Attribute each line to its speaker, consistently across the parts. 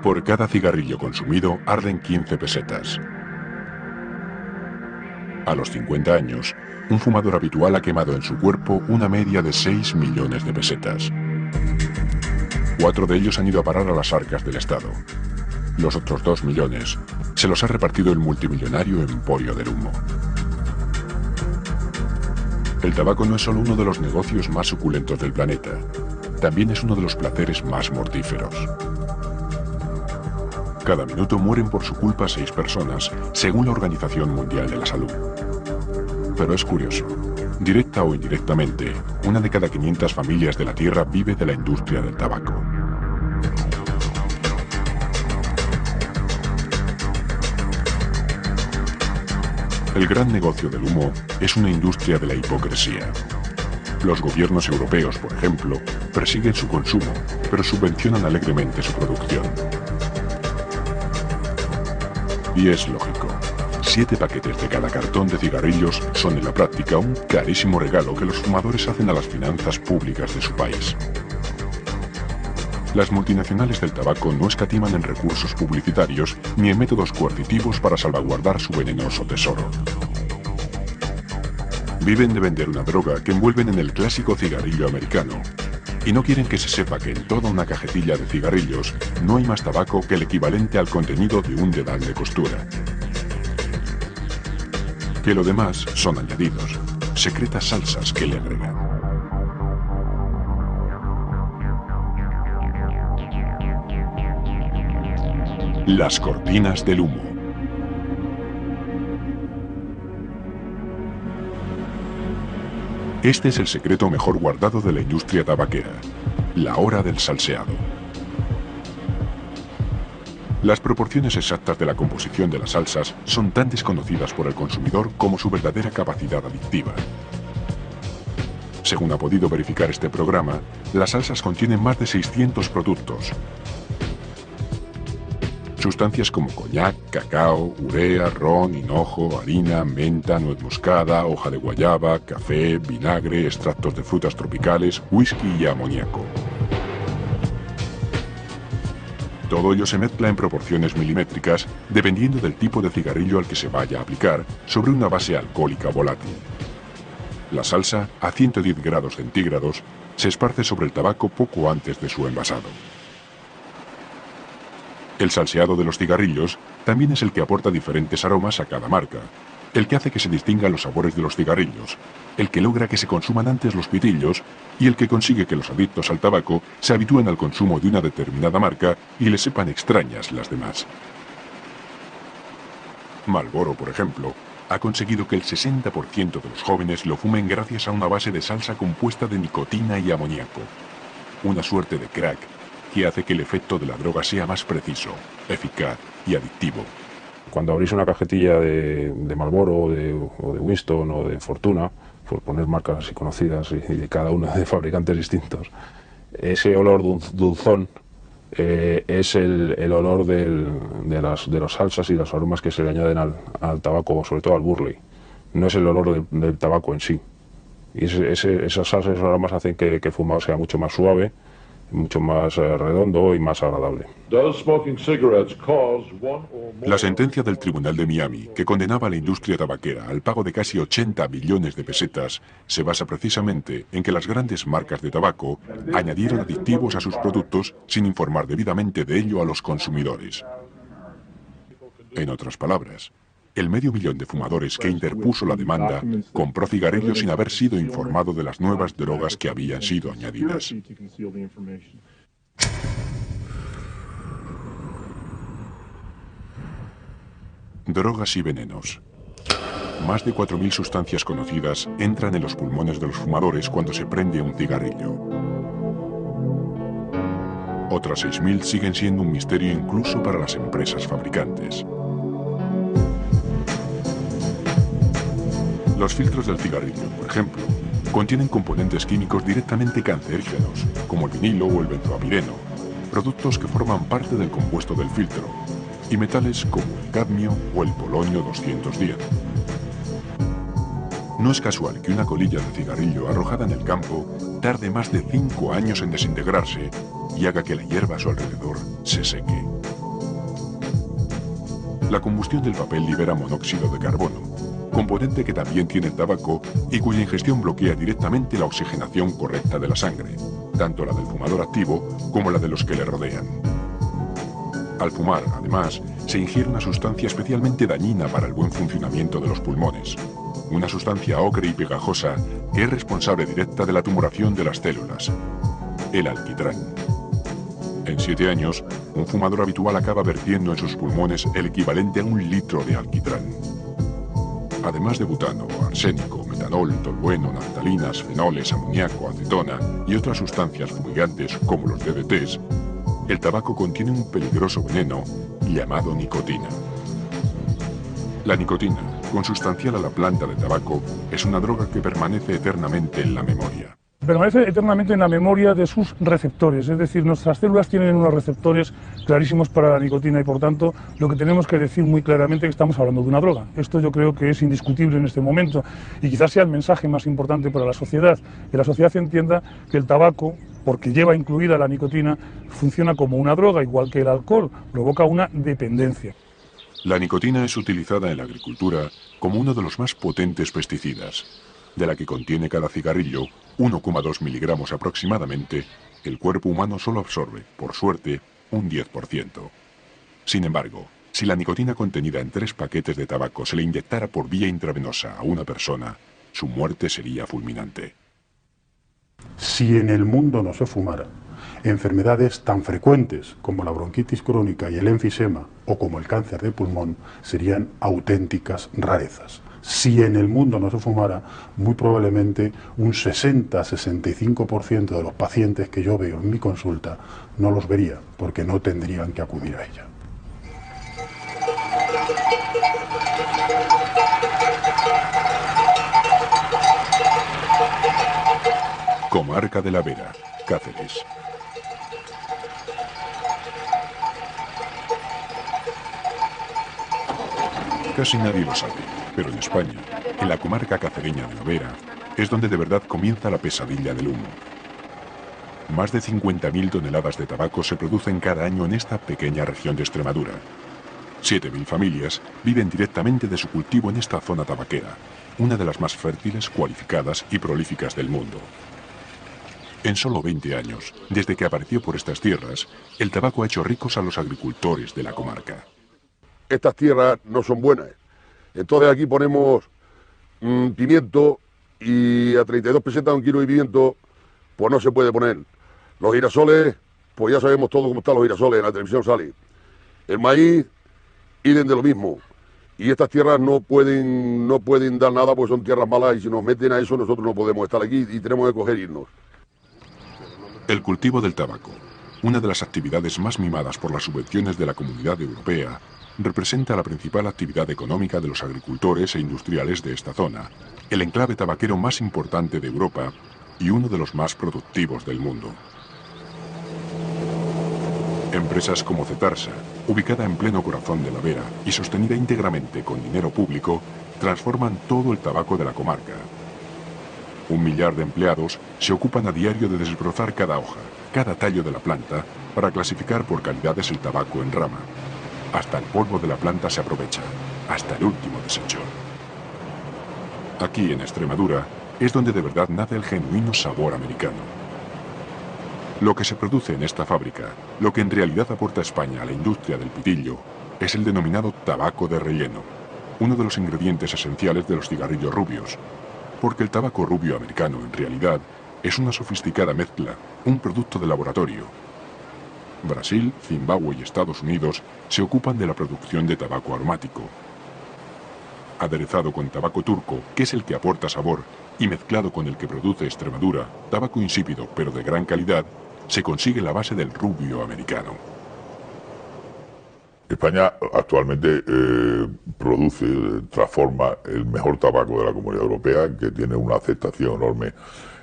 Speaker 1: Por cada cigarrillo consumido arden 15 pesetas. A los 50 años, un fumador habitual ha quemado en su cuerpo una media de 6 millones de pesetas. 4 de ellos han ido a parar a las arcas del Estado. Los otros 2 millones se los ha repartido el multimillonario Emporio del Humo. El tabaco no es solo uno de los negocios más suculentos del planeta, también es uno de los placeres más mortíferos. Cada minuto mueren por su culpa 6 personas, según la Organización Mundial de la Salud. Pero es curioso, directa o indirectamente, una de cada 500 familias de la Tierra vive de la industria del tabaco. El gran negocio del humo es una industria de la hipocresía. Los gobiernos europeos, por ejemplo, persiguen su consumo, pero subvencionan alegremente su producción. Y es lógico. 7 paquetes de cada cartón de cigarrillos son en la práctica un carísimo regalo que los fumadores hacen a las finanzas públicas de su país. Las multinacionales del tabaco no escatiman en recursos publicitarios ni en métodos coercitivos para salvaguardar su venenoso tesoro. Viven de vender una droga que envuelven en el clásico cigarrillo americano, y no quieren que se sepa que en toda una cajetilla de cigarrillos no hay más tabaco que el equivalente al contenido de un dedal de costura. Que lo demás son añadidos, secretas salsas que le agregan. Las cortinas del humo. Este es el secreto mejor guardado de la industria tabaquera, la hora del salseado. Las proporciones exactas de la composición de las salsas son tan desconocidas por el consumidor como su verdadera capacidad adictiva. Según ha podido verificar este programa, las salsas contienen más de 600 productos. Sustancias como coñac, cacao, urea, ron, hinojo, harina, menta, nuez moscada, hoja de guayaba, café, vinagre, extractos de frutas tropicales, whisky y amoníaco. Todo ello se mezcla en proporciones milimétricas dependiendo del tipo de cigarrillo al que se vaya a aplicar sobre una base alcohólica volátil. La salsa, a 110 grados centígrados, se esparce sobre el tabaco poco antes de su envasado. El salseado de los cigarrillos también es el que aporta diferentes aromas a cada marca, el que hace que se distingan los sabores de los cigarrillos, el que logra que se consuman antes los pitillos y el que consigue que los adictos al tabaco se habitúen al consumo de una determinada marca y les sepan extrañas las demás. Marlboro, por ejemplo, ha conseguido que el 60% de los jóvenes lo fumen gracias a una base de salsa compuesta de nicotina y amoníaco, una suerte de crack que hace que el efecto de la droga sea más preciso, eficaz y adictivo.
Speaker 2: Cuando abrís una cajetilla de Marlboro o de Winston o de Fortuna, por poner marcas así conocidas y de cada uno de fabricantes distintos, ese olor dulzón es el olor de las salsas y las aromas que se le añaden al tabaco, sobre todo al burley. No es el olor del tabaco en sí. Y esas salsas y esos aromas hacen que el fumado sea mucho más suave, mucho más redondo y más agradable.
Speaker 1: La sentencia del Tribunal de Miami, que condenaba a la industria tabaquera al pago de casi 80 billones de pesetas, se basa precisamente en que las grandes marcas de tabaco añadieron aditivos a sus productos sin informar debidamente de ello a los consumidores. En otras palabras, el medio millón de fumadores que interpuso la demanda compró cigarrillos sin haber sido informado de las nuevas drogas que habían sido añadidas. Drogas y venenos. Más de 4.000 sustancias conocidas entran en los pulmones de los fumadores cuando se prende un cigarrillo. Otras 6.000 siguen siendo un misterio incluso para las empresas fabricantes. Los filtros del cigarrillo, por ejemplo, contienen componentes químicos directamente cancerígenos, como el vinilo o el benzoapireno, productos que forman parte del compuesto del filtro, y metales como el cadmio o el polonio 210. No es casual que una colilla de cigarrillo arrojada en el campo tarde más de 5 años en desintegrarse y haga que la hierba a su alrededor se seque. La combustión del papel libera monóxido de carbono, componente que también tiene el tabaco y cuya ingestión bloquea directamente la oxigenación correcta de la sangre, tanto la del fumador activo como la de los que le rodean. Al fumar, además, se ingiere una sustancia especialmente dañina para el buen funcionamiento de los pulmones, una sustancia ocre y pegajosa que es responsable directa de la tumoración de las células, el alquitrán. En 7 años, un fumador habitual acaba vertiendo en sus pulmones el equivalente a 1 litro de alquitrán. Además de butano, arsénico, metanol, tolueno, naftalinas, fenoles, amoníaco, acetona y otras sustancias fumigantes como los DDTs, el tabaco contiene un peligroso veneno llamado nicotina. La nicotina, consustancial a la planta de tabaco, es una droga que permanece eternamente en la memoria.
Speaker 3: Permanece eternamente en la memoria de sus receptores, es decir, nuestras células tienen unos receptores clarísimos para la nicotina y por tanto lo que tenemos que decir muy claramente es que estamos hablando de una droga. Esto yo creo que es indiscutible en este momento y quizás sea el mensaje más importante para la sociedad, que la sociedad entienda que el tabaco, porque lleva incluida la nicotina, funciona como una droga, igual que el alcohol, provoca una dependencia.
Speaker 1: La nicotina es utilizada en la agricultura como uno de los más potentes pesticidas. De la que contiene cada cigarrillo, 1,2 miligramos aproximadamente, el cuerpo humano solo absorbe, por suerte, un 10%. Sin embargo, si la nicotina contenida en 3 paquetes de tabaco se le inyectara por vía intravenosa a una persona, su muerte sería fulminante.
Speaker 4: Si en el mundo no se fumara, enfermedades tan frecuentes como la bronquitis crónica y el enfisema o como el cáncer de pulmón serían auténticas rarezas. Si en el mundo no se fumara, muy probablemente un 60-65% de los pacientes que yo veo en mi consulta no los vería porque no tendrían que acudir a ella.
Speaker 1: Comarca de la Vera, Cáceres. Casi nadie lo sabe, pero en España, en la comarca cacereña de la Vera, es donde de verdad comienza la pesadilla del humo. Más de 50.000 toneladas de tabaco se producen cada año en esta pequeña región de Extremadura. 7.000 familias viven directamente de su cultivo en esta zona tabaquera, una de las más fértiles, cualificadas y prolíficas del mundo. En solo 20 años, desde que apareció por estas tierras, el tabaco ha hecho ricos a los agricultores de la comarca.
Speaker 5: Estas tierras no son buenas. Entonces aquí ponemos pimiento y a 32 pesetas un kilo de pimiento, pues no se puede poner. Los girasoles, pues ya sabemos todo cómo están los girasoles, en la televisión sale. El maíz, idem de lo mismo. Y estas tierras no pueden dar nada porque son tierras malas y si nos meten a eso nosotros no podemos estar aquí y tenemos que coger e irnos.
Speaker 1: El cultivo del tabaco, una de las actividades más mimadas por las subvenciones de la Comunidad Europea, representa la principal actividad económica de los agricultores e industriales de esta zona, el enclave tabaquero más importante de Europa y uno de los más productivos del mundo. Empresas como Cetarsa, ubicada en pleno corazón de la Vera y sostenida íntegramente con dinero público, transforman todo el tabaco de la comarca. 1 millar de empleados se ocupan a diario de desbrozar cada hoja, cada tallo de la planta, para clasificar por calidades el tabaco en rama. Hasta el polvo de la planta se aprovecha, hasta el último desecho. Aquí, en Extremadura, es donde de verdad nace el genuino sabor americano. Lo que se produce en esta fábrica, lo que en realidad aporta España a la industria del pitillo, es el denominado tabaco de relleno, uno de los ingredientes esenciales de los cigarrillos rubios, porque el tabaco rubio americano, en realidad, es una sofisticada mezcla, un producto de laboratorio. Brasil, Zimbabue y Estados Unidos se ocupan de la producción de tabaco aromático. Aderezado con tabaco turco, que es el que aporta sabor, y mezclado con el que produce Extremadura, tabaco insípido pero de gran calidad, se consigue la base del rubio americano.
Speaker 6: España actualmente transforma el mejor tabaco de la Comunidad Europea, que tiene una aceptación enorme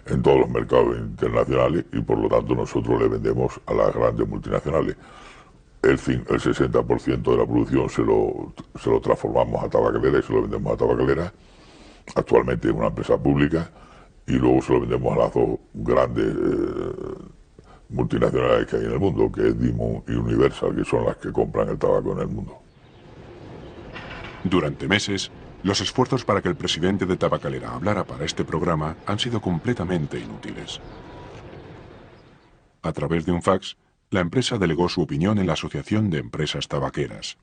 Speaker 6: en todos los mercados internacionales y por lo tanto nosotros le vendemos a las grandes multinacionales. El 60% de la producción se lo transformamos a tabacalera y se lo vendemos a tabacalera. Actualmente es una empresa pública y luego se lo vendemos a las dos grandes multinacionales que hay en el mundo, que es Dimon y Universal, que son las que compran el tabaco en el mundo.
Speaker 1: Durante meses, los esfuerzos para que el presidente de Tabacalera hablara para este programa han sido completamente inútiles. A través de un fax, la empresa delegó su opinión en la Asociación de Empresas Tabaqueras.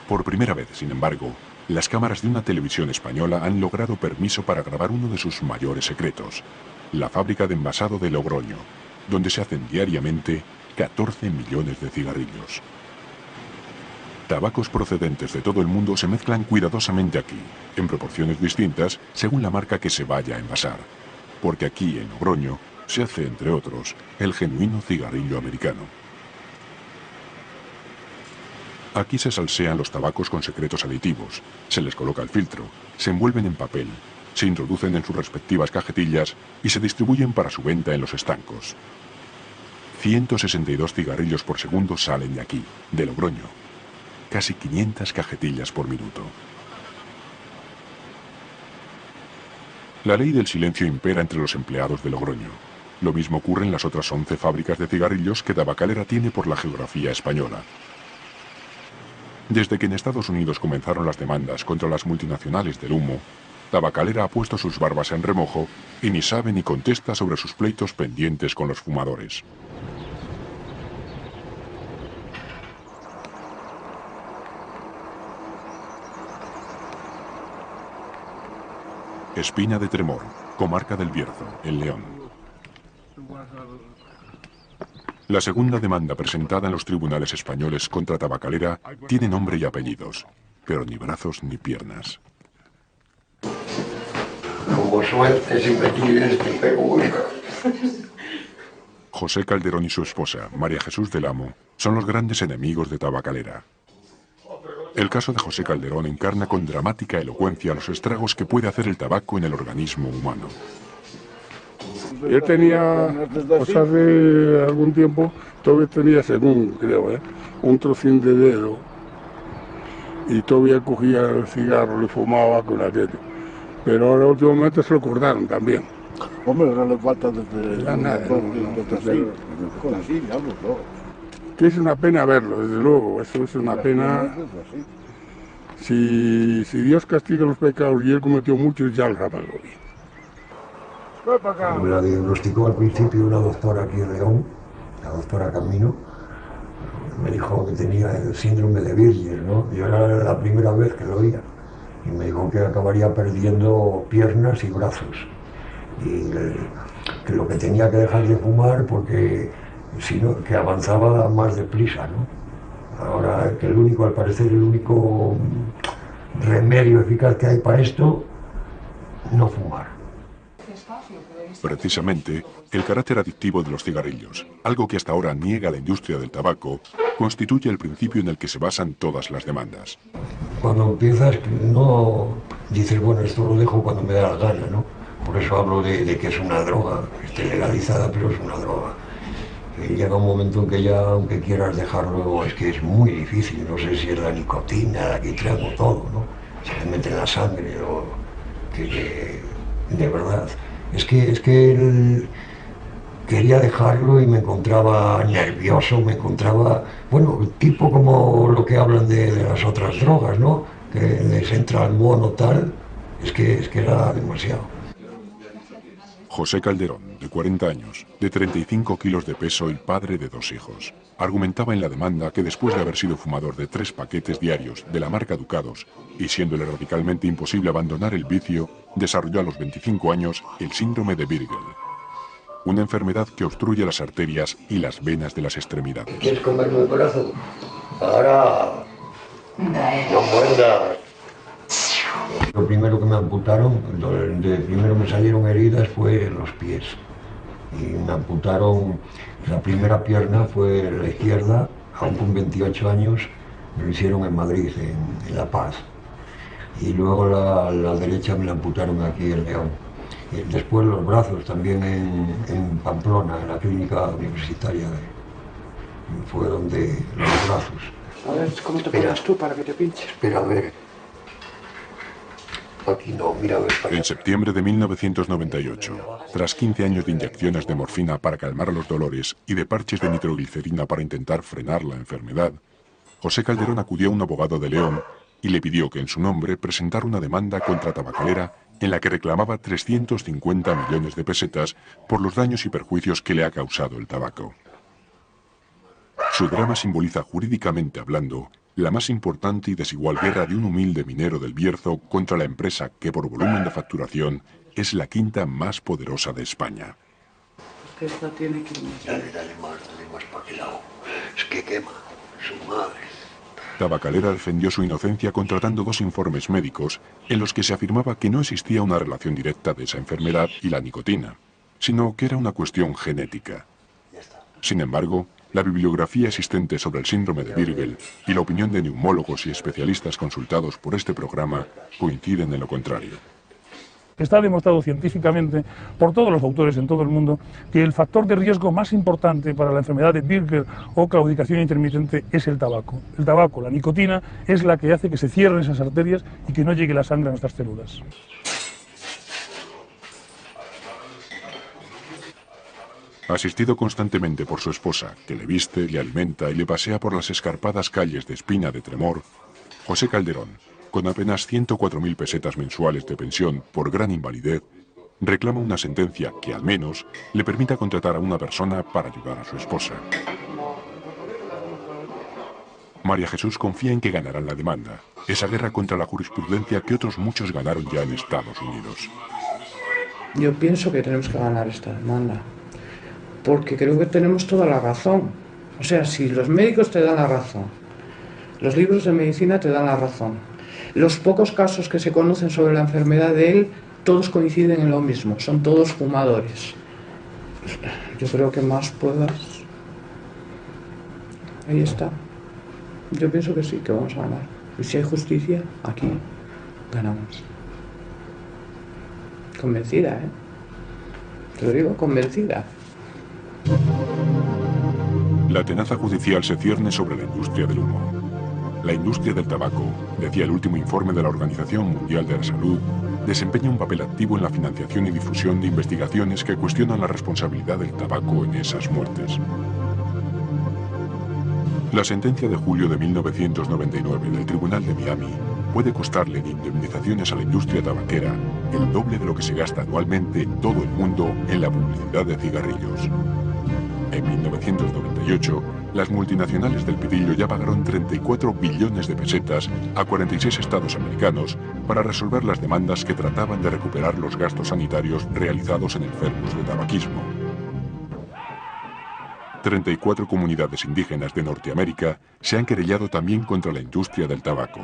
Speaker 1: Por primera vez, sin embargo, las cámaras de una televisión española han logrado permiso para grabar uno de sus mayores secretos, la fábrica de envasado de Logroño, donde se hacen diariamente 14 millones de cigarrillos. Tabacos procedentes de todo el mundo se mezclan cuidadosamente aquí, en proporciones distintas según la marca que se vaya a envasar, porque aquí en Logroño se hace, entre otros, el genuino cigarrillo americano. Aquí se salsean los tabacos con secretos aditivos, se les coloca el filtro, se envuelven en papel, se introducen en sus respectivas cajetillas y se distribuyen para su venta en los estancos. 162 cigarrillos por segundo salen de aquí, de Logroño. Casi 500 cajetillas por minuto. La ley del silencio impera entre los empleados de Logroño. Lo mismo ocurre en las otras 11 fábricas de cigarrillos que Tabacalera tiene por la geografía española. Desde que en Estados Unidos comenzaron las demandas contra las multinacionales del humo, Tabacalera ha puesto sus barbas en remojo y ni sabe ni contesta sobre sus pleitos pendientes con los fumadores. Espina de Tremor, comarca del Bierzo, en León. La segunda demanda presentada en los tribunales españoles contra Tabacalera tiene nombre y apellidos, pero ni brazos ni piernas.
Speaker 7: Como suerte si me tienes que pegar.
Speaker 1: José Calderón y su esposa, María Jesús del Amo, son los grandes enemigos de Tabacalera. El caso de José Calderón encarna con dramática elocuencia los estragos que puede hacer el tabaco en el organismo humano.
Speaker 8: Yo tenía, pues hace algún tiempo, todavía tenía, según creo, un trocín de dedo y todavía cogía el cigarro y fumaba con aquello. Pero ahora últimamente se lo cortaron también.
Speaker 9: Hombre, no le falta desde...
Speaker 8: Nada,
Speaker 9: con así, digamos, no.
Speaker 8: Que es una pena verlo, desde luego, eso es una pena. Si Dios castiga los pecados y él cometió muchos, ya los ha pagado bien.
Speaker 7: Me la diagnosticó al principio una doctora aquí en León, la doctora Camino. Me dijo que tenía el síndrome de Birger, ¿no? Yo era la primera vez que lo oía. Y me dijo que acabaría perdiendo piernas y brazos. Y que lo que tenía que dejar de fumar porque si no, que avanzaba más deprisa, ¿no? Ahora que al parecer el único remedio eficaz que hay para esto, no fumar.
Speaker 1: Precisamente, el carácter adictivo de los cigarrillos, algo que hasta ahora niega la industria del tabaco, constituye el principio en el que se basan todas las demandas.
Speaker 7: Cuando empiezas, no dices, bueno, esto lo dejo cuando me da la gana, ¿no? Por eso hablo de que es una droga, esté legalizada, pero es una droga. Y llega un momento en que ya, aunque quieras dejarlo, es que es muy difícil, no sé si es la nicotina, el alquitrán o todo, ¿no? Se te mete en la sangre, o que de verdad. Es que quería dejarlo y me encontraba nervioso, me encontraba, bueno, tipo como lo que hablan de las otras drogas, ¿no? Que les entra el mono tal, es que era demasiado.
Speaker 1: José Calderón, de 40 años, de 35 kilos de peso y padre de 2 hijos, argumentaba en la demanda que después de haber sido fumador de 3 paquetes diarios de la marca Ducados y siéndole radicalmente imposible abandonar el vicio, desarrolló a los 25 años el síndrome de Birger, una enfermedad que obstruye las arterias y las venas de las extremidades.
Speaker 7: ¿Quieres comerme el corazón? Ahora no muerdas. Lo primero que me amputaron, primero me salieron heridas fue los pies. Y me amputaron, la primera pierna fue la izquierda, aún con 28 años, me lo hicieron en Madrid, en La Paz. Y luego la derecha me la amputaron aquí en León. Y después los brazos también en Pamplona, en la clínica universitaria. Fue donde los brazos.
Speaker 9: A ver, ¿cómo te pones tú para que te pinches?
Speaker 7: Espera, a ver. Aquí no, mira, a ver.
Speaker 1: En septiembre de 1998, tras 15 años de inyecciones de morfina para calmar los dolores y de parches de nitroglicerina para intentar frenar la enfermedad, José Calderón acudió a un abogado de León y le pidió que en su nombre presentara una demanda contra Tabacalera en la que reclamaba 350 millones de pesetas por los daños y perjuicios que le ha causado el tabaco. Su drama simboliza, jurídicamente hablando, la más importante y desigual guerra de un humilde minero del Bierzo contra la empresa que por volumen de facturación es la quinta más poderosa de España.
Speaker 9: Es que esta tiene que...
Speaker 7: Dale más para aquel lado. Es que quema, su madre.
Speaker 1: Tabacalera defendió su inocencia contratando 2 informes médicos en los que se afirmaba que no existía una relación directa de esa enfermedad y la nicotina, sino que era una cuestión genética. Sin embargo, la bibliografía existente sobre el síndrome de Birgel y la opinión de neumólogos y especialistas consultados por este programa coinciden en lo contrario.
Speaker 3: Está demostrado científicamente por todos los autores en todo el mundo que el factor de riesgo más importante para la enfermedad de Birgel o claudicación intermitente es el tabaco. El tabaco, la nicotina, es la que hace que se cierren esas arterias y que no llegue la sangre a nuestras células.
Speaker 1: Asistido constantemente por su esposa, que le viste, le alimenta y le pasea por las escarpadas calles de Espina de Tremor, José Calderón, con apenas 104.000 pesetas mensuales de pensión por gran invalidez, reclama una sentencia que al menos le permita contratar a una persona para ayudar a su esposa. María Jesús confía en que ganarán la demanda, esa guerra contra la jurisprudencia que otros muchos ganaron ya en Estados Unidos.
Speaker 9: Yo pienso que tenemos que ganar esta demanda, porque creo que tenemos toda la razón. O sea, si los médicos te dan la razón, los libros de medicina te dan la razón, los pocos casos que se conocen sobre la enfermedad de él, todos coinciden en lo mismo, son todos fumadores. Yo creo que más pruebas. Ahí está. Yo pienso que sí, que vamos a ganar. Y si hay justicia, aquí ganamos. Convencida, ¿eh? Te lo digo, convencida.
Speaker 1: La tenaza judicial se cierne sobre la industria del humo. La industria del tabaco, decía el último informe de la Organización Mundial de la Salud, desempeña un papel activo en la financiación y difusión de investigaciones que cuestionan la responsabilidad del tabaco en esas muertes. La sentencia de julio de 1999 del Tribunal de Miami puede costarle en indemnizaciones a la industria tabaquera el doble de lo que se gasta anualmente en todo el mundo en la publicidad de cigarrillos. En 1998, las multinacionales del pitillo ya pagaron 34 billones de pesetas a 46 estados americanos para resolver las demandas que trataban de recuperar los gastos sanitarios realizados en enfermos de tabaquismo. 34 comunidades indígenas de Norteamérica se han querellado también contra la industria del tabaco.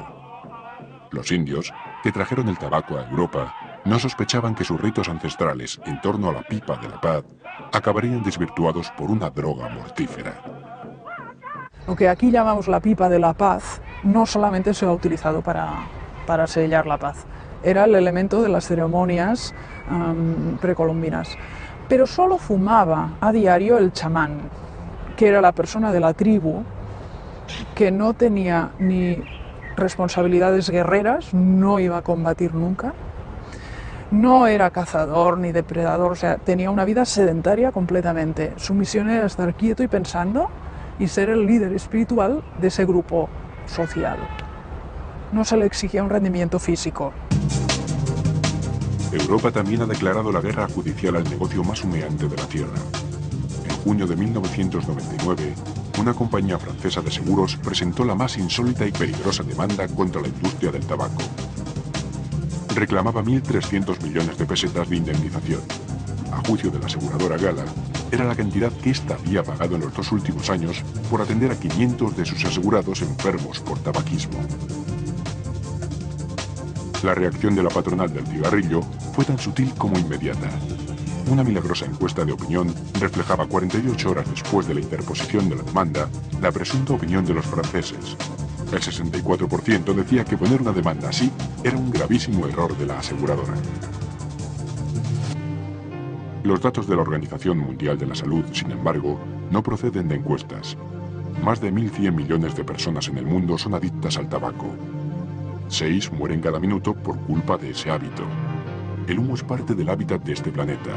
Speaker 1: Los indios, que trajeron el tabaco a Europa, no sospechaban que sus ritos ancestrales en torno a la pipa de la paz acabarían desvirtuados por una droga mortífera.
Speaker 10: Lo que aquí llamamos la pipa de la paz no solamente se ha utilizado para sellar la paz, era el elemento de las ceremonias precolombinas. Pero solo fumaba a diario el chamán, que era la persona de la tribu que no tenía ni responsabilidades guerreras, no iba a combatir nunca, no era cazador ni depredador, o sea, tenía una vida sedentaria completamente. Su misión era estar quieto y pensando y ser el líder espiritual de ese grupo social. No se le exigía un rendimiento físico.
Speaker 1: Europa también ha declarado la guerra judicial al negocio más humeante de la Tierra. En junio de 1999, una compañía francesa de seguros presentó la más insólita y peligrosa demanda contra la industria del tabaco. Reclamaba 1.300 millones de pesetas de indemnización. A juicio de la aseguradora Gala, era la cantidad que ésta había pagado en los 2 últimos años por atender a 500 de sus asegurados enfermos por tabaquismo. La reacción de la patronal del cigarrillo fue tan sutil como inmediata. Una milagrosa encuesta de opinión reflejaba 48 horas después de la interposición de la demanda la presunta opinión de los franceses. El 64% decía que poner una demanda así era un gravísimo error de la aseguradora. Los datos de la Organización Mundial de la Salud, sin embargo, no proceden de encuestas. Más de 1.100 millones de personas en el mundo son adictas al tabaco. 6 mueren cada minuto por culpa de ese hábito. El humo es parte del hábitat de este planeta.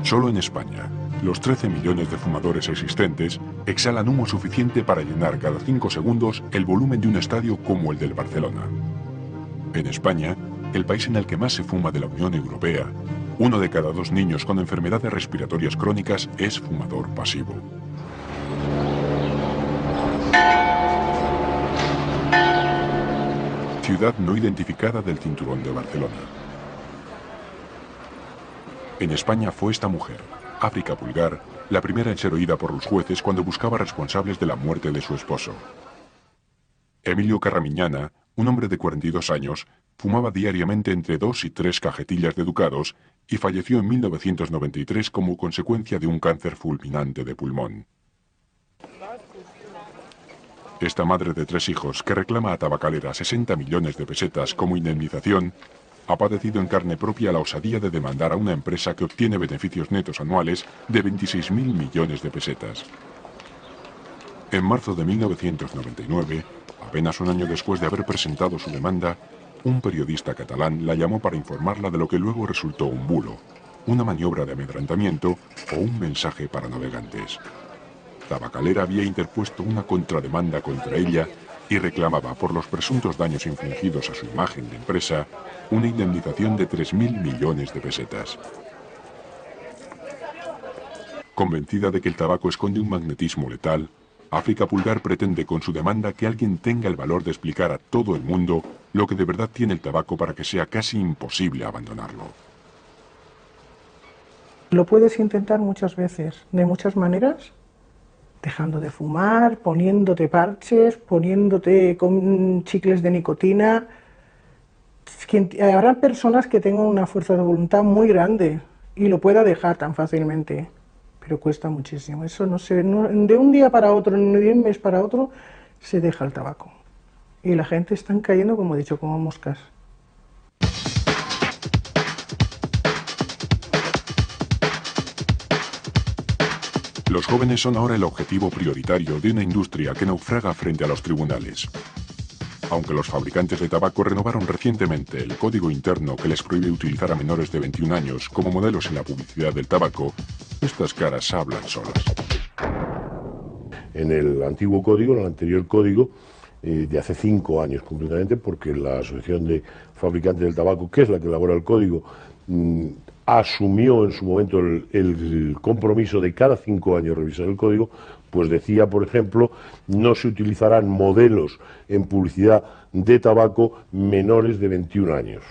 Speaker 1: Solo en España, Los 13 millones de fumadores existentes exhalan humo suficiente para llenar cada 5 segundos el volumen de un estadio como el del Barcelona. En España, el país en el que más se fuma de la Unión Europea, 1 de cada 2 niños con enfermedades respiratorias crónicas es fumador pasivo. Ciudad no identificada del Cinturón de Barcelona. En España fue esta mujer, África Pulgar, la primera en ser oída por los jueces cuando buscaba responsables de la muerte de su esposo. Emilio Carramiñana, un hombre de 42 años, fumaba diariamente entre 2 y 3 cajetillas de ducados y falleció en 1993 como consecuencia de un cáncer fulminante de pulmón. Esta madre de 3 hijos, que reclama a Tabacalera 60 millones de pesetas como indemnización, ha padecido en carne propia la osadía de demandar a una empresa que obtiene beneficios netos anuales de 26.000 millones de pesetas. En marzo de 1999, apenas un año después de haber presentado su demanda, un periodista catalán la llamó para informarla de lo que luego resultó un bulo, una maniobra de amedrentamiento o un mensaje para navegantes. Tabacalera había interpuesto una contrademanda contra ella y reclamaba por los presuntos daños infligidos a su imagen de empresa una indemnización de 3.000 millones de pesetas. Convencida de que el tabaco esconde un magnetismo letal, África Pulgar pretende con su demanda que alguien tenga el valor de explicar a todo el mundo lo que de verdad tiene el tabaco para que sea casi imposible abandonarlo.
Speaker 11: Lo puedes intentar muchas veces, de muchas maneras, dejando de fumar, poniéndote parches, poniéndote con chicles de nicotina. Habrá personas que tengan una fuerza de voluntad muy grande y lo pueda dejar tan fácilmente, pero cuesta muchísimo. Eso no se, de un día para otro, ni de un mes para otro, se deja el tabaco. Y la gente está cayendo, como he dicho, como moscas.
Speaker 1: Los jóvenes son ahora el objetivo prioritario de una industria que naufraga frente a los tribunales. Aunque los fabricantes de tabaco renovaron recientemente el código interno que les prohíbe utilizar a menores de 21 años como modelos en la publicidad del tabaco, estas caras hablan solas.
Speaker 12: En el antiguo código, en el anterior código, de hace 5 años concretamente, porque la Asociación de Fabricantes del Tabaco, que es la que elabora el código, asumió en su momento el compromiso de cada 5 años revisar el código, pues decía, por ejemplo, no se utilizarán modelos en publicidad de tabaco menores de 21 años.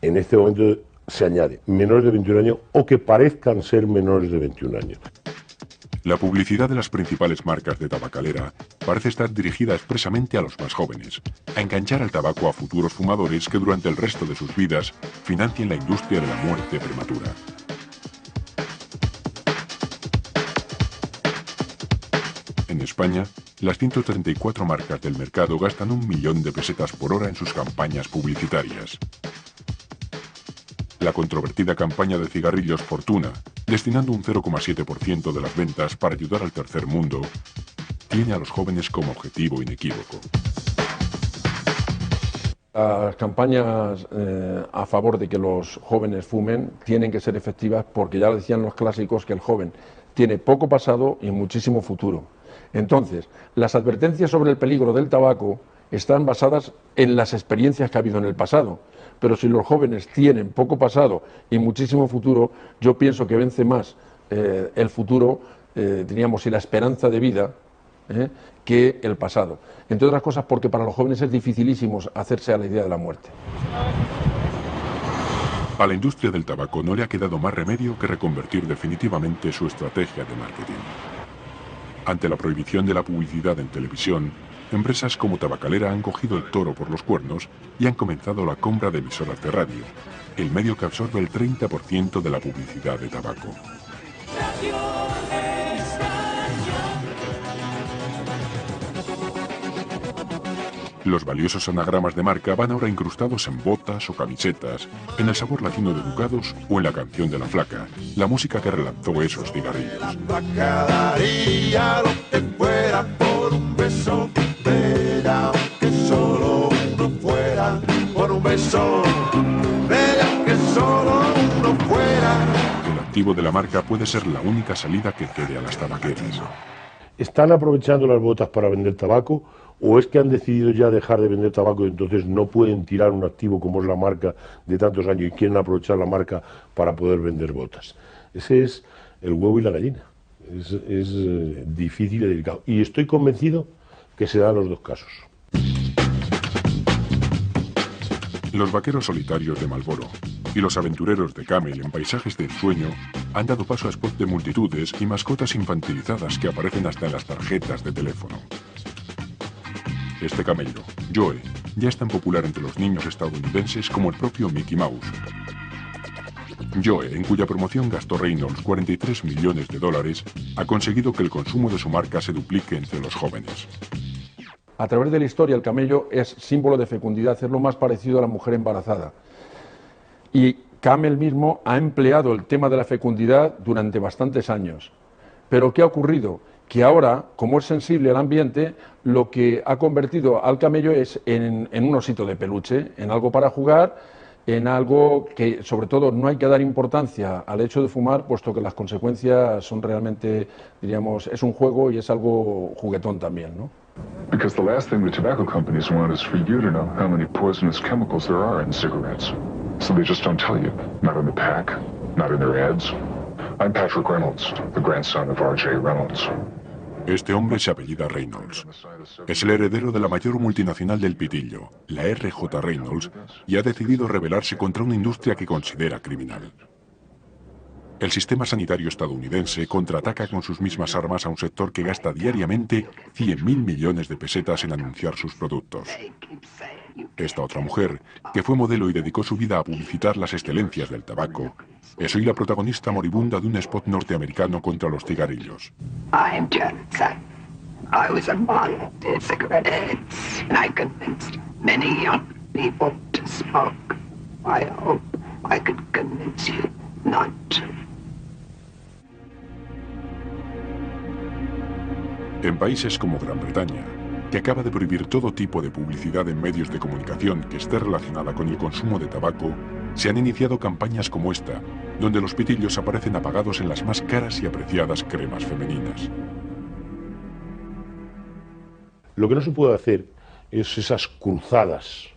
Speaker 12: En este momento se añade menores de 21 años o que parezcan ser menores de 21 años.
Speaker 1: La publicidad de las principales marcas de tabacalera parece estar dirigida expresamente a los más jóvenes, a enganchar al tabaco a futuros fumadores que durante el resto de sus vidas financien la industria de la muerte prematura. En España, las 134 marcas del mercado gastan 1 millón de pesetas por hora en sus campañas publicitarias. La controvertida campaña de cigarrillos Fortuna, destinando un 0,7% de las ventas para ayudar al tercer mundo, tiene a los jóvenes como objetivo inequívoco.
Speaker 2: Las campañas a favor de que los jóvenes fumen tienen que ser efectivas porque ya decían los clásicos que el joven tiene poco pasado y muchísimo futuro. Entonces, las advertencias sobre el peligro del tabaco están basadas en las experiencias que ha habido en el pasado. Pero si los jóvenes tienen poco pasado y muchísimo futuro, yo pienso que vence más el futuro, diríamos, y la esperanza de vida que el pasado. Entre otras cosas porque para los jóvenes es dificilísimo hacerse a la idea de la muerte.
Speaker 1: A la industria del tabaco no le ha quedado más remedio que reconvertir definitivamente su estrategia de marketing. Ante la prohibición de la publicidad en televisión, empresas como Tabacalera han cogido el toro por los cuernos y han comenzado la compra de emisoras de radio, el medio que absorbe el 30% de la publicidad de tabaco. Los valiosos anagramas de marca van ahora incrustados en botas o camisetas, en el sabor latino de Ducados o en la canción de La Flaca, la música que relanzó esos cigarrillos.
Speaker 13: La flaca daría lo que fuera por un beso, bella que solo uno fuera, por un beso, bella que solo uno fuera.
Speaker 1: atractivo de la marca puede ser la única salida que quede a las tabaqueras.
Speaker 12: ¿Están aprovechando las botas para vender tabaco o es que han decidido ya dejar de vender tabaco y entonces no pueden tirar un activo como es la marca de tantos años y quieren aprovechar la marca para poder vender botas? Ese es el huevo y la gallina. Es difícil y delicado. Y estoy convencido que se dan los dos casos.
Speaker 1: Los vaqueros solitarios de Marlboro y los aventureros de Camel en paisajes de ensueño han dado paso a spots de multitudes y mascotas infantilizadas que aparecen hasta en las tarjetas de teléfono. Este camello, Joe, ya es tan popular entre los niños estadounidenses como el propio Mickey Mouse. Joe, en cuya promoción gastó Reynolds 43 millones de dólares, ha conseguido que el consumo de su marca se duplique entre los jóvenes.
Speaker 14: A través de la historia, el camello es símbolo de fecundidad, es lo más parecido a la mujer embarazada. Y Camel mismo ha empleado el tema de la fecundidad durante bastantes años. Pero ¿qué ha ocurrido? Que ahora, como es sensible al ambiente, lo que ha convertido al camello es en un osito de peluche, en algo para jugar, en algo que, sobre todo, no hay que dar importancia al hecho de fumar, puesto que las consecuencias son realmente, diríamos, es un juego y es algo juguetón también, ¿no?
Speaker 15: Because the last thing the tobacco companies want is for you to know how many poisonous chemicals there are in cigarettes. So they just don't tell you. Not in the pack, not in their ads. I'm Patrick Reynolds, the grandson of R.J. Reynolds.
Speaker 1: Este hombre se apellida Reynolds. Es el heredero de la mayor multinacional del pitillo, la R.J. Reynolds, y ha decidido rebelarse contra una industria que considera criminal. El sistema sanitario estadounidense contraataca con sus mismas armas a un sector que gasta diariamente 100.000 millones de pesetas en anunciar sus productos. Esta otra mujer, que fue modelo y dedicó su vida a publicitar las excelencias del tabaco, es hoy la protagonista moribunda de un spot norteamericano contra los cigarrillos.
Speaker 16: I'm Jensen. I was a model in cigarette ads, and I convinced many young people to smoke. I hope I could convince you not to.
Speaker 1: En países como Gran Bretaña, que acaba de prohibir todo tipo de publicidad en medios de comunicación que esté relacionada con el consumo de tabaco, se han iniciado campañas como esta, donde los pitillos aparecen apagados en las más caras y apreciadas cremas femeninas.
Speaker 12: Lo que no se puede hacer es esas cruzadas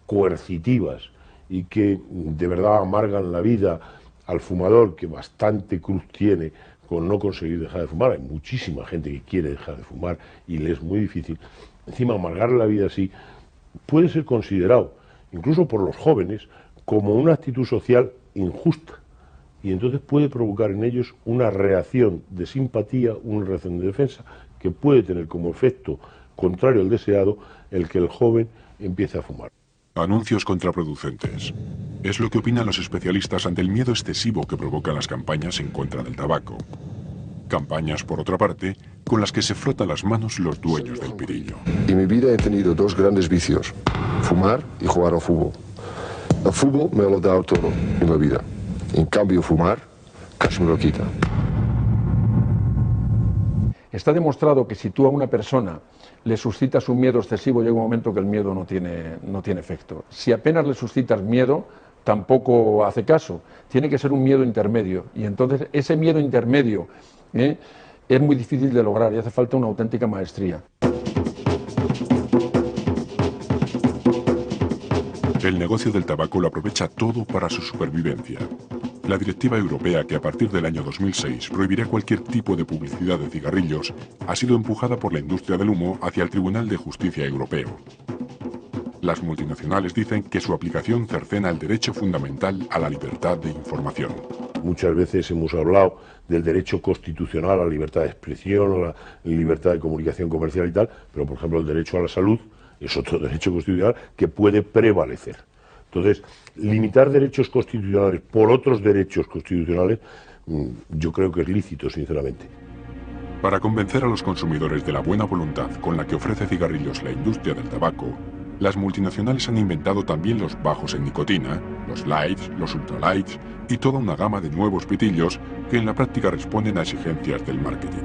Speaker 12: coercitivas y que de verdad amargan la vida al fumador, que bastante cruz tiene con no conseguir dejar de fumar. Hay muchísima gente que quiere dejar de fumar y le es muy difícil. Encima, amargar la vida así puede ser considerado, incluso por los jóvenes, como una actitud social injusta. Y entonces puede provocar en ellos una reacción de simpatía, una reacción de defensa, que puede tener como efecto contrario al deseado el que el joven empiece a fumar.
Speaker 1: Anuncios contraproducentes. Es lo que opinan los especialistas ante el miedo excesivo que provocan las campañas en contra del tabaco. Campañas, por otra parte, con las que se frotan las manos los dueños del pitillo.
Speaker 5: En mi vida he tenido dos grandes vicios: fumar y jugar al fútbol. El fútbol me lo ha dado todo en la vida. En cambio, fumar casi me lo quita.
Speaker 14: Está demostrado que si tú a una persona le suscitas un miedo excesivo, llega un momento que el miedo no tiene efecto. Si apenas le suscitas miedo, tampoco hace caso. Tiene que ser un miedo intermedio. Y entonces ese miedo intermedio es muy difícil de lograr y hace falta una auténtica maestría.
Speaker 1: El negocio del tabaco lo aprovecha todo para su supervivencia. La directiva europea, que a partir del año 2006 prohibirá cualquier tipo de publicidad de cigarrillos, ha sido empujada por la industria del humo hacia el Tribunal de Justicia Europeo. Las multinacionales dicen que su aplicación cercena el derecho fundamental a la libertad de información.
Speaker 12: Muchas veces hemos hablado del derecho constitucional a la libertad de expresión, a la libertad de comunicación comercial y tal, pero por ejemplo el derecho a la salud es otro derecho constitucional que puede prevalecer. Entonces, limitar derechos constitucionales por otros derechos constitucionales, yo creo que es lícito, sinceramente.
Speaker 1: Para convencer a los consumidores de la buena voluntad con la que ofrece cigarrillos la industria del tabaco, las multinacionales han inventado también los bajos en nicotina, los lights, los ultralights y toda una gama de nuevos pitillos que en la práctica responden a exigencias del marketing.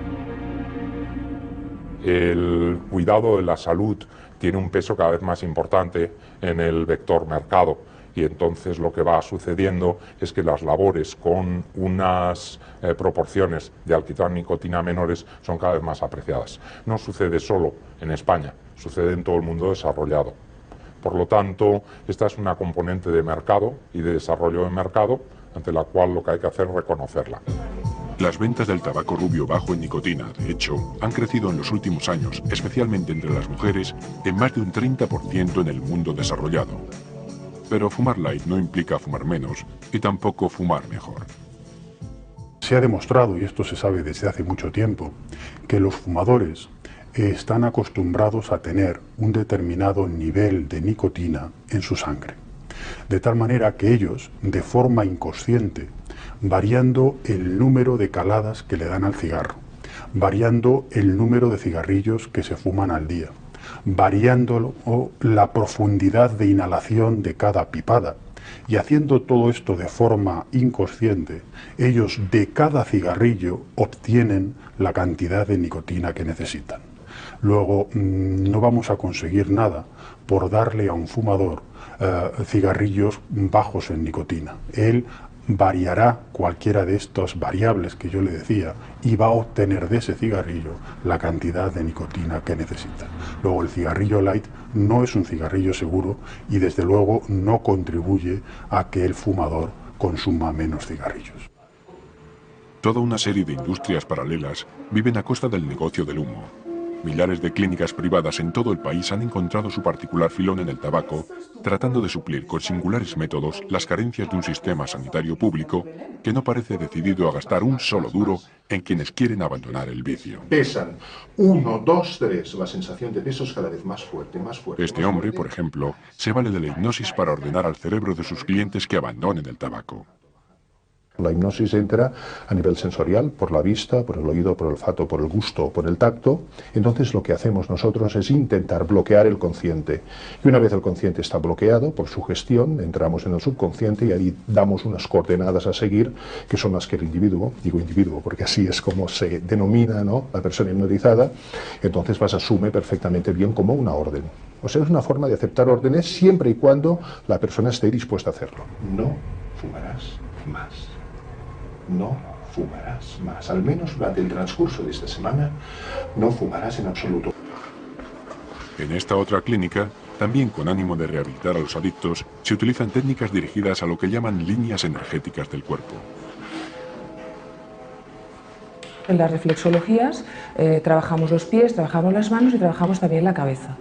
Speaker 17: El cuidado de la salud tiene un peso cada vez más importante en el vector mercado
Speaker 2: y entonces lo que va sucediendo es que las labores con unas proporciones de alquitrán nicotina menores son cada vez más apreciadas. No sucede solo en España, sucede en todo el mundo desarrollado. Por lo tanto, esta es una componente de mercado y de desarrollo de mercado ante la cual lo que hay que hacer es reconocerla.
Speaker 1: Las ventas del tabaco rubio bajo en nicotina, de hecho, han crecido en los últimos años, especialmente entre las mujeres, en más de un 30% en el mundo desarrollado. Pero fumar light no implica fumar menos y tampoco fumar mejor.
Speaker 4: Se ha demostrado, y esto se sabe desde hace mucho tiempo, que los fumadores están acostumbrados a tener un determinado nivel de nicotina en su sangre. De tal manera que ellos, de forma inconsciente, variando el número de caladas que le dan al cigarro, variando el número de cigarrillos que se fuman al día, variando la profundidad de inhalación de cada pipada, y haciendo todo esto de forma inconsciente, ellos de cada cigarrillo obtienen la cantidad de nicotina que necesitan. Luego, no vamos a conseguir nada por darle a un fumador cigarrillos bajos en nicotina. Él variará cualquiera de estas variables que yo le decía y va a obtener de ese cigarrillo la cantidad de nicotina que necesita. Luego, el cigarrillo light no es un cigarrillo seguro y desde luego no contribuye a que el fumador consuma menos cigarrillos.
Speaker 1: Toda una serie de industrias paralelas viven a costa del negocio del humo. Millares de clínicas privadas en todo el país han encontrado su particular filón en el tabaco, tratando de suplir con singulares métodos las carencias de un sistema sanitario público que no parece decidido a gastar un solo duro en quienes quieren abandonar el vicio.
Speaker 17: Pesan 1, 2, 3, la sensación de peso es cada vez más fuerte, más fuerte.
Speaker 1: Este hombre, por ejemplo, se vale de la hipnosis para ordenar al cerebro de sus clientes que abandonen el tabaco.
Speaker 17: La hipnosis entra a nivel sensorial, por la vista, por el oído, por el olfato, por el gusto, por el tacto. Entonces lo que hacemos nosotros es intentar bloquear el consciente. Y una vez el consciente está bloqueado, por sugestión, entramos en el subconsciente y ahí damos unas coordenadas a seguir, que son las que el individuo, digo individuo porque así es como se denomina, ¿no?, la persona hipnotizada, entonces las asume perfectamente bien como una orden. O sea, es una forma de aceptar órdenes siempre y cuando la persona esté dispuesta a hacerlo. No fumarás más. No fumarás más. Al menos durante el transcurso de esta semana, no fumarás en absoluto.
Speaker 1: En esta otra clínica, también con ánimo de rehabilitar a los adictos, se utilizan técnicas dirigidas a lo que llaman líneas energéticas del cuerpo.
Speaker 18: En las reflexologías trabajamos los pies, trabajamos las manos y trabajamos también la cabeza.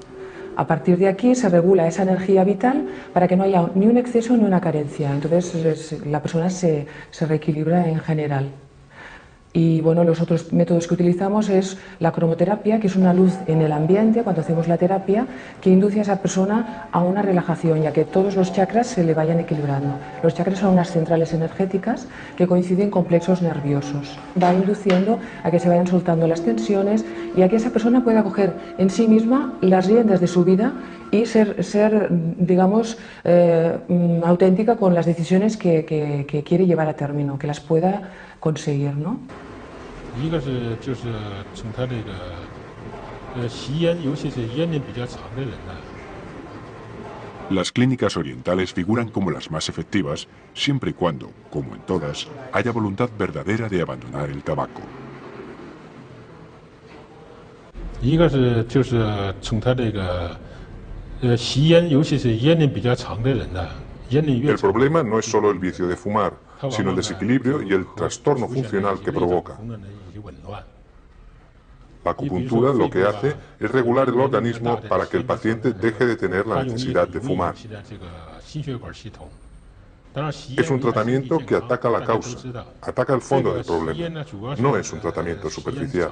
Speaker 18: A partir de aquí se regula esa energía vital para que no haya ni un exceso ni una carencia. Entonces la persona se reequilibra en general. Y bueno, los otros métodos que utilizamos es la cromoterapia, que es una luz en el ambiente cuando hacemos la terapia, que induce a esa persona a una relajación, ya que todos los chakras se le vayan equilibrando. Los chakras son unas centrales energéticas que coinciden con plexos nerviosos. Va induciendo a que se vayan soltando las tensiones y a que esa persona pueda coger en sí misma las riendas de su vida y ser digamos, auténtica con las decisiones que quiere llevar a término, que las pueda conseguir, ¿no?
Speaker 1: Las clínicas orientales figuran como las más efectivas, siempre y cuando, como en todas, haya voluntad verdadera de abandonar el tabaco.
Speaker 19: El problema no es solo el vicio de fumar, sino el desequilibrio y el trastorno funcional que provoca. La acupuntura lo que hace es regular el organismo para que el paciente deje de tener la necesidad de fumar. Es un tratamiento que ataca la causa, ataca el fondo del problema. No es un tratamiento superficial.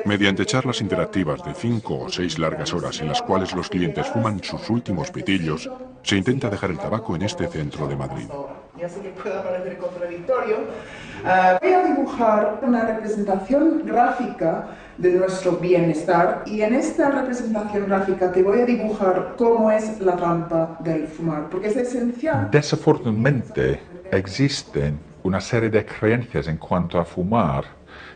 Speaker 1: Mediante charlas interactivas de 5 o 6 largas horas en las cuales los clientes fuman sus últimos pitillos, se intenta dejar el tabaco en este centro de Madrid.
Speaker 11: Ya sé que puede parecer contradictorio. Voy a dibujar una representación gráfica de nuestro bienestar y en esta representación gráfica te voy a dibujar cómo es la trampa del fumar, porque es esencial.
Speaker 20: Desafortunadamente existen una serie de creencias en cuanto a fumar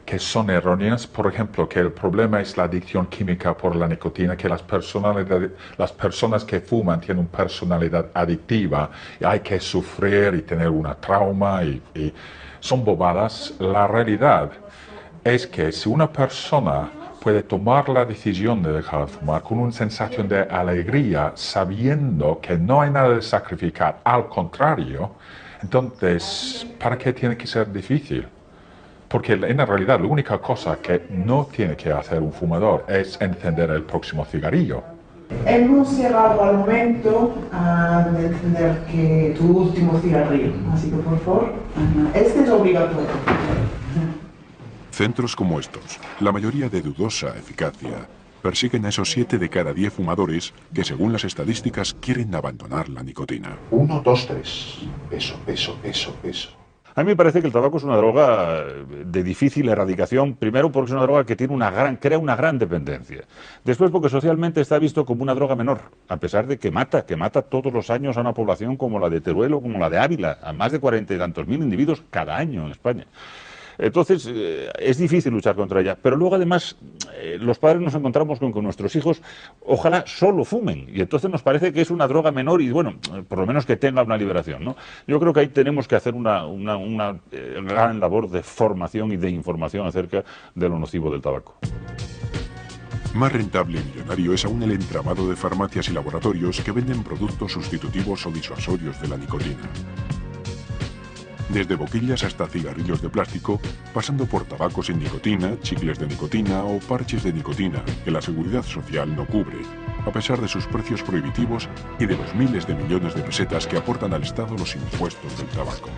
Speaker 19: que son erróneas. Por ejemplo, que el problema es la adicción química por la nicotina, que las personas que fuman tienen una personalidad adictiva y hay que sufrir y tener una trauma y son bobadas. La realidad es que si una persona puede tomar la decisión de dejar de fumar con una sensación de alegría, sabiendo que no hay nada de sacrificar, al contrario, entonces, ¿para qué tiene que ser difícil? Porque en realidad la única cosa que no tiene que hacer un fumador es encender el próximo cigarrillo.
Speaker 11: Hemos llegado al momento de encender tu último cigarrillo, así que por favor, este es obligatorio.
Speaker 1: Centros como estos, la mayoría de dudosa eficacia, persiguen a esos 7 de cada 10 fumadores que, según las estadísticas, quieren abandonar la nicotina.
Speaker 17: 1, 2, 3. Eso.
Speaker 20: A mí me parece que el tabaco es una droga de difícil erradicación, primero porque es una droga que tiene crea una gran dependencia. Después porque socialmente está visto como una droga menor, a pesar de que mata todos los años a una población como la de Teruel o como la de Ávila, a más de 40 y tantos mil individuos cada año en España. Entonces, es difícil luchar contra ella. Pero luego, además, los padres nos encontramos con que nuestros hijos ojalá solo fumen. Y entonces nos parece que es una droga menor y, bueno, por lo menos que tenga una liberación, ¿no? Yo creo que ahí tenemos que hacer una gran labor de formación y de información acerca de lo nocivo del tabaco.
Speaker 1: Más rentable y millonario es aún el entramado de farmacias y laboratorios que venden productos sustitutivos o disuasorios de la nicotina. Desde boquillas hasta cigarrillos de plástico, pasando por tabaco sin nicotina, chicles de nicotina o parches de nicotina que la seguridad social no cubre, a pesar de sus precios prohibitivos y de los miles de millones de pesetas que aportan al Estado los impuestos del tabaco.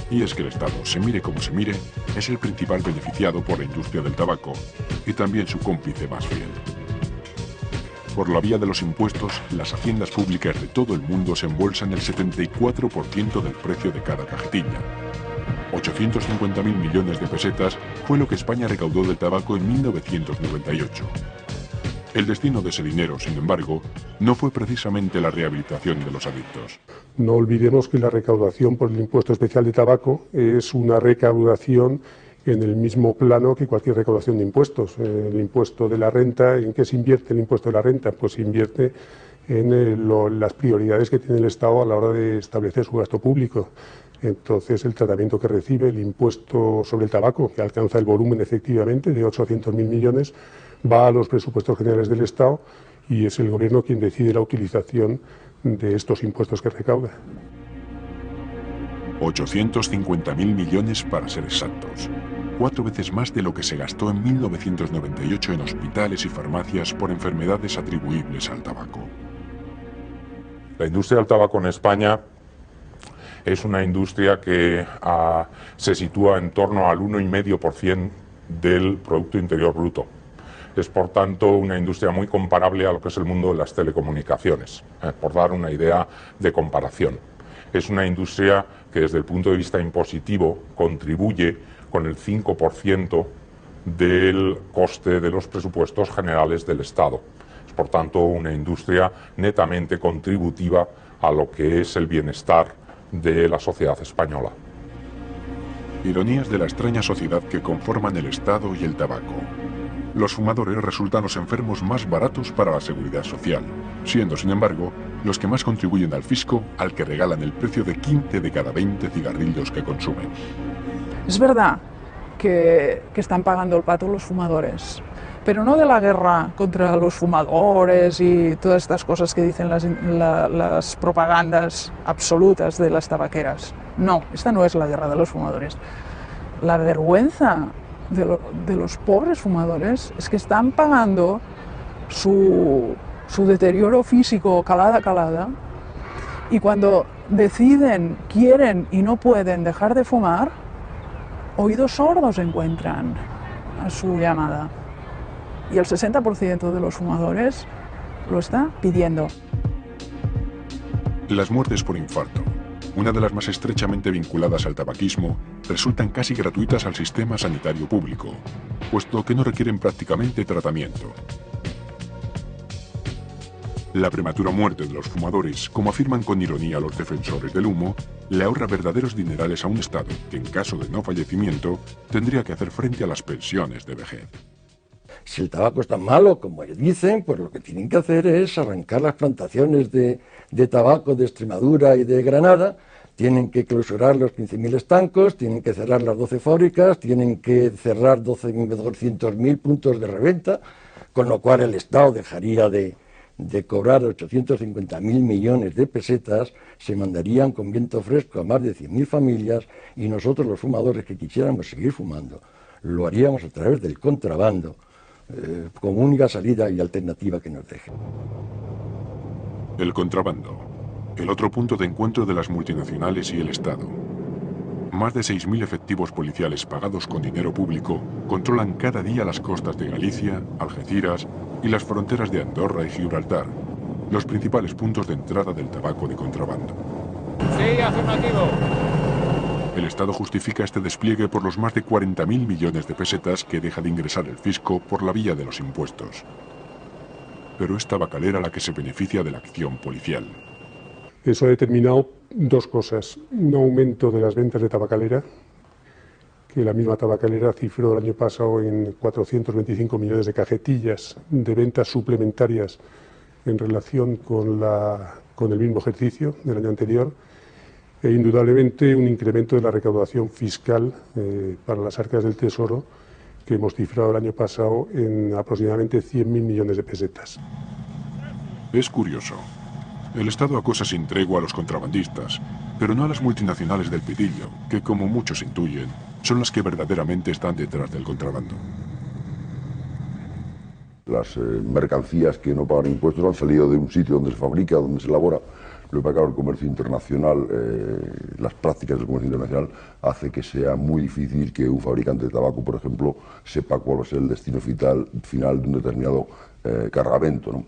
Speaker 1: Y es que el Estado, se mire como se mire, es el principal beneficiado por la industria del tabaco y también su cómplice más fiel. Por la vía de los impuestos, las haciendas públicas de todo el mundo se embolsan el 74% del precio de cada cajetilla. 850.000 millones de pesetas fue lo que España recaudó del tabaco en 1998. El destino de ese dinero, sin embargo, no fue precisamente la rehabilitación de los adictos.
Speaker 8: No olvidemos que la recaudación por el impuesto especial de tabaco es una recaudación en el mismo plano que cualquier recaudación de impuestos. El impuesto de la renta, ¿en qué se invierte el impuesto de la renta? Pues se invierte en las prioridades que tiene el Estado a la hora de establecer su gasto público. Entonces, el tratamiento que recibe el impuesto sobre el tabaco, que alcanza el volumen efectivamente de 800.000 millones, va a los presupuestos generales del Estado y es el Gobierno quien decide la utilización de estos impuestos que recauda.
Speaker 1: 850.000 millones para ser exactos. 4 veces más de lo que se gastó en 1998 en hospitales y farmacias por enfermedades atribuibles al tabaco.
Speaker 19: La industria del tabaco en España es una industria que se sitúa en torno al 1,5% del Producto Interior Bruto. Es, por tanto, una industria muy comparable a lo que es el mundo de las telecomunicaciones, por dar una idea de comparación. Es una industria que, desde el punto de vista impositivo, contribuye con el 5% del coste de los presupuestos generales del Estado. Es, por tanto, una industria netamente contributiva a lo que es el bienestar de la sociedad española.
Speaker 1: Ironías de la extraña sociedad que conforman el Estado y el tabaco. Los fumadores resultan los enfermos más baratos para la seguridad social, siendo, sin embargo, los que más contribuyen al fisco, al que regalan el precio de 15 de cada 20 cigarrillos que consumen.
Speaker 10: Es verdad que están pagando el pato los fumadores, pero no de la guerra contra los fumadores y todas estas cosas que dicen las propagandas absolutas de las tabaqueras. No, esta no es la guerra de los fumadores. La vergüenza de los pobres fumadores es que están pagando su deterioro físico calada a calada, y cuando deciden, quieren y no pueden dejar de fumar, oídos sordos encuentran a su llamada. Y el 60% de los fumadores lo está pidiendo.
Speaker 1: Las muertes por infarto, una de las más estrechamente vinculadas al tabaquismo, resultan casi gratuitas al sistema sanitario público, puesto que no requieren prácticamente tratamiento. La prematura muerte de los fumadores, como afirman con ironía los defensores del humo, le ahorra verdaderos dinerales a un Estado que, en caso de no fallecimiento, tendría que hacer frente a las pensiones de vejez.
Speaker 21: Si el tabaco es tan malo como ellos dicen, pues lo que tienen que hacer es arrancar las plantaciones de tabaco de Extremadura y de Granada, tienen que clausurar los 15.000 estancos, tienen que cerrar las 12 fábricas, tienen que cerrar 200.000 puntos de reventa, con lo cual el Estado dejaría de cobrar 850.000 millones de pesetas, se mandarían con viento fresco a más de 100.000 familias y nosotros los fumadores que quisiéramos seguir fumando lo haríamos a través del contrabando, como única salida y alternativa que nos deje.
Speaker 1: El contrabando, el otro punto de encuentro de las multinacionales y el Estado. Más de 6.000 efectivos policiales pagados con dinero público controlan cada día las costas de Galicia, Algeciras y las fronteras de Andorra y Gibraltar, los principales puntos de entrada del tabaco de contrabando.
Speaker 22: Sí, afirmativo.
Speaker 1: El Estado justifica este despliegue por los más de 40.000 millones de pesetas que deja de ingresar el fisco por la vía de los impuestos. Pero es Tabacalera la que se beneficia de la acción policial.
Speaker 4: Eso ha determinado dos cosas: un aumento de las ventas de tabacalera, que la misma tabacalera cifró el año pasado en 425 millones de cajetillas de ventas suplementarias en relación con el mismo ejercicio del año anterior, e indudablemente un incremento de la recaudación fiscal para las arcas del Tesoro, que hemos cifrado el año pasado en aproximadamente 100.000 millones de pesetas.
Speaker 1: Es curioso. El Estado acosa sin tregua a los contrabandistas, pero no a las multinacionales del pitillo, que, como muchos intuyen, son las que verdaderamente están detrás del contrabando.
Speaker 5: Las mercancías que no pagan impuestos han salido de un sitio donde se fabrica, donde se elabora. Lo que pasa, el comercio internacional, las prácticas del comercio internacional hace que sea muy difícil que un fabricante de tabaco, por ejemplo, sepa cuál va a ser el destino final de un determinado cargamento, ¿no?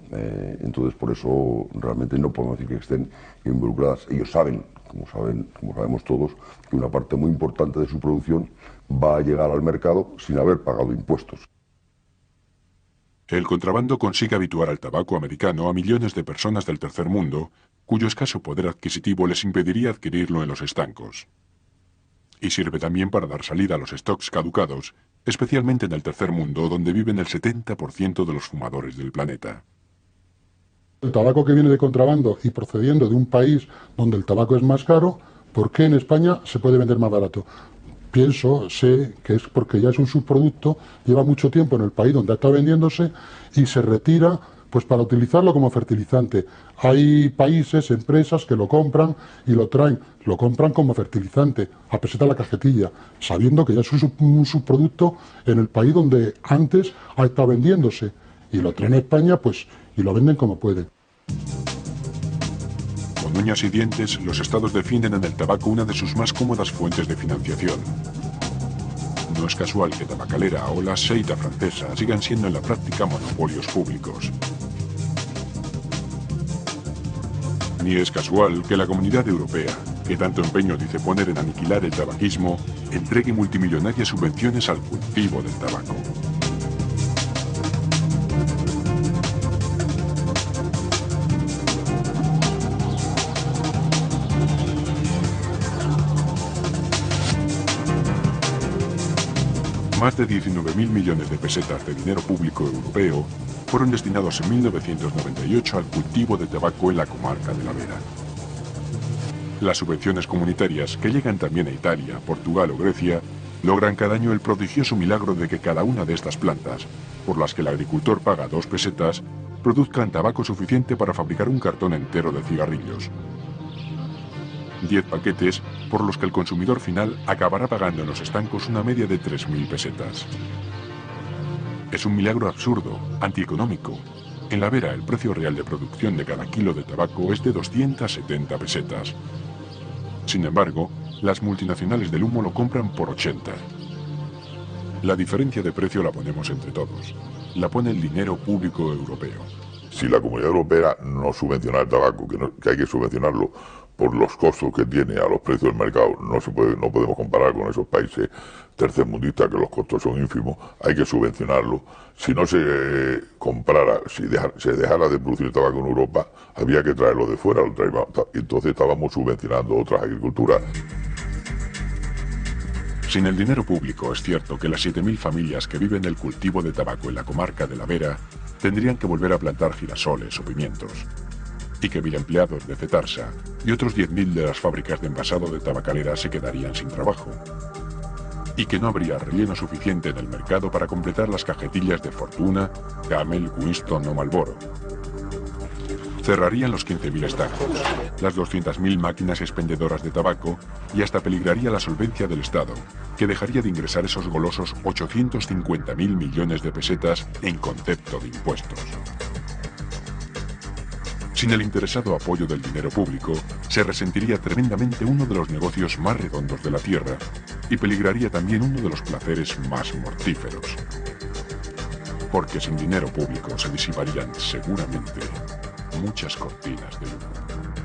Speaker 5: Entonces, por eso realmente no podemos decir que estén involucradas. Ellos saben, como sabemos todos, que una parte muy importante de su producción va a llegar al mercado sin haber pagado impuestos.
Speaker 1: El contrabando consigue habituar al tabaco americano a millones de personas del tercer mundo, cuyo escaso poder adquisitivo les impediría adquirirlo en los estancos. Y sirve también para dar salida a los stocks caducados, especialmente en el tercer mundo, donde viven el 70% de los fumadores del planeta.
Speaker 4: El tabaco que viene de contrabando y procediendo de un país donde el tabaco es más caro, ¿por qué en España se puede vender más barato? Sé que es porque ya es un subproducto, lleva mucho tiempo en el país donde está vendiéndose y se retira pues para utilizarlo como fertilizante. Hay países, empresas que lo compran y lo traen, lo compran como fertilizante, a peseta la cajetilla, sabiendo que ya es un subproducto en el país donde antes ha estado vendiéndose, y lo traen a España pues y lo venden como pueden.
Speaker 1: Con uñas y dientes, los estados defienden en el tabaco una de sus más cómodas fuentes de financiación. No es casual que Tabacalera o la Seita francesa sigan siendo en la práctica monopolios públicos. Ni es casual que la Comunidad Europea, que tanto empeño dice poner en aniquilar el tabaquismo, entregue multimillonarias subvenciones al cultivo del tabaco. Más de 19.000 millones de pesetas de dinero público europeo fueron destinados en 1998 al cultivo de tabaco en la comarca de la Vera. Las subvenciones comunitarias, que llegan también a Italia, Portugal o Grecia, logran cada año el prodigioso milagro de que cada una de estas plantas, por las que el agricultor paga 2 pesetas, produzcan tabaco suficiente para fabricar un cartón entero de cigarrillos. 10 paquetes por los que el consumidor final acabará pagando en los estancos una media de 3.000 pesetas. Es un milagro absurdo, antieconómico. En la Vera, el precio real de producción de cada kilo de tabaco es de 270 pesetas. Sin embargo, las multinacionales del humo lo compran por 80. La diferencia de precio la ponemos entre todos. La pone el dinero público europeo.
Speaker 6: Si la Comunidad Europea no subvenciona el tabaco, que hay que subvencionarlo, por los costos que tiene a los precios del mercado, no podemos comparar con esos países tercermundistas que los costos son ínfimos, hay que subvencionarlo. Si no se comprara, se dejara de producir tabaco en Europa, había que traerlo de fuera, entonces estábamos subvencionando otras agriculturas.
Speaker 1: Sin el dinero público, es cierto que las 7.000 familias que viven del cultivo de tabaco en la comarca de La Vera tendrían que volver a plantar girasoles o pimientos, y que 1.000 empleados de Cetarsa y otros 10.000 de las fábricas de envasado de tabacalera se quedarían sin trabajo, y que no habría relleno suficiente en el mercado para completar las cajetillas de Fortuna, Camel, Winston o Marlboro. Cerrarían los 15.000 estancos, las 200.000 máquinas expendedoras de tabaco y hasta peligraría la solvencia del Estado, que dejaría de ingresar esos golosos 850.000 millones de pesetas en concepto de impuestos. Sin el interesado apoyo del dinero público, se resentiría tremendamente uno de los negocios más redondos de la tierra y peligraría también uno de los placeres más mortíferos. Porque sin dinero público se disiparían seguramente muchas cortinas de humo.